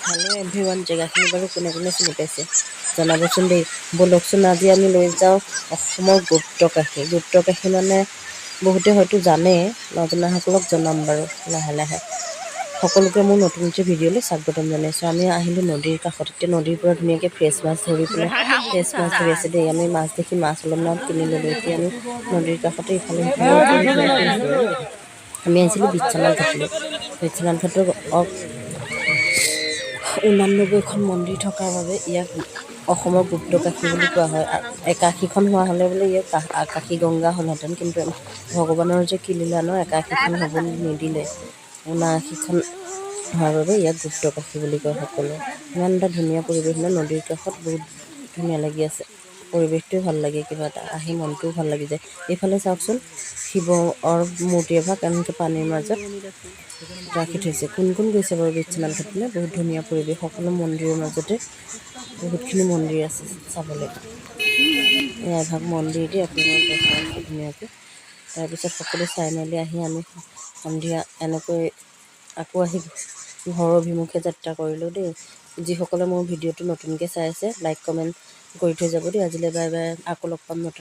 Hello' everyone, জেগাখিনি বাৰু কোনে কোনে চিনি পাইছে জনাবচোন দেই। ব'লকচোন আজি আমি লৈ যাওঁ অসমৰ গুপ্তকাশী। গুপ্তকাশী মানে বহুতে হয়তো জানে, নজনাসকলক জনাম বাৰু লাহে লাহে। সকলোকে মোৰ নতুনকৈ ভিডিঅ'লৈ স্বাগতম জনাইছোঁ। আমি আহিলোঁ নদীৰ কাষত। এতিয়া নদীৰ পৰা ধুনীয়াকৈ ফ্ৰেছ মাছ ধৰি পেলাই ফ্ৰেছ মাছ ধৰি আছে দেই। আমি মাছ দেখি মাছ অলপমান কিনি ল'লোঁ। এতিয়া আমি নদীৰ কাষতে ইফালে সিফালে আমি আহিছিলোঁ বিশ্বনাথ ঘাটলৈ। বিশ্বনাথ ঘাটৰ 89খন মন্দিৰ থকাৰ বাবে ইয়াক অসমৰ গুপ্তকাশী বুলি কোৱা হয়। একাশীখন হোৱা হ'লে বোলে ইয়াক আকাশী গংগা হ'লহেঁতেন, কিন্তু ভগৱানৰ যে কি লীলা ন, একাশীখন হ'ব নিদিলে। 79খন হোৱাৰ বাবে ইয়াক গুপ্তকাশী বুলি কয় সকলোৱে। ইমান এটা ধুনীয়া পৰিৱেশ ন, নদীৰ কাষত বহুত ধুনীয়া লাগি আছে। পৰিৱেশটোৱে ভাল লাগে, কিবা এটা আহি মনটোও ভাল লাগি যায়। এইফালে চাওকচোন, শিৱৰ মূৰ্তি এভাগ এনেকৈ পানীৰ মাজত ৰাখি থৈছে। কোন কোন গৈছে বাৰু বিশ্বনাথ ঘাটলৈ? বহুত ধুনীয়া পৰিৱেশ, সকলো মন্দিৰৰ মাজতে বহুতখিনি মন্দিৰ আছে চাবলৈ। এয়া এভাগ মন্দিৰ দি আপোনালোকক দেখাই আছোঁ ধুনীয়াকৈ। তাৰপিছত সকলো চাই মেলি আহি আমি সন্ধিয়া এনেকৈ আকৌ আহি ঘৰৰ অভিমুখে যাত্ৰা কৰিলোঁ দেই। যিসকলে মোৰ ভিডিঅ'টো নতুনকৈ চাই আছে, লাইক কমেণ্ট কৰি থৈ যাব দেই। আজিলৈ বাই বাই, আকৌ লগ পাম নতুন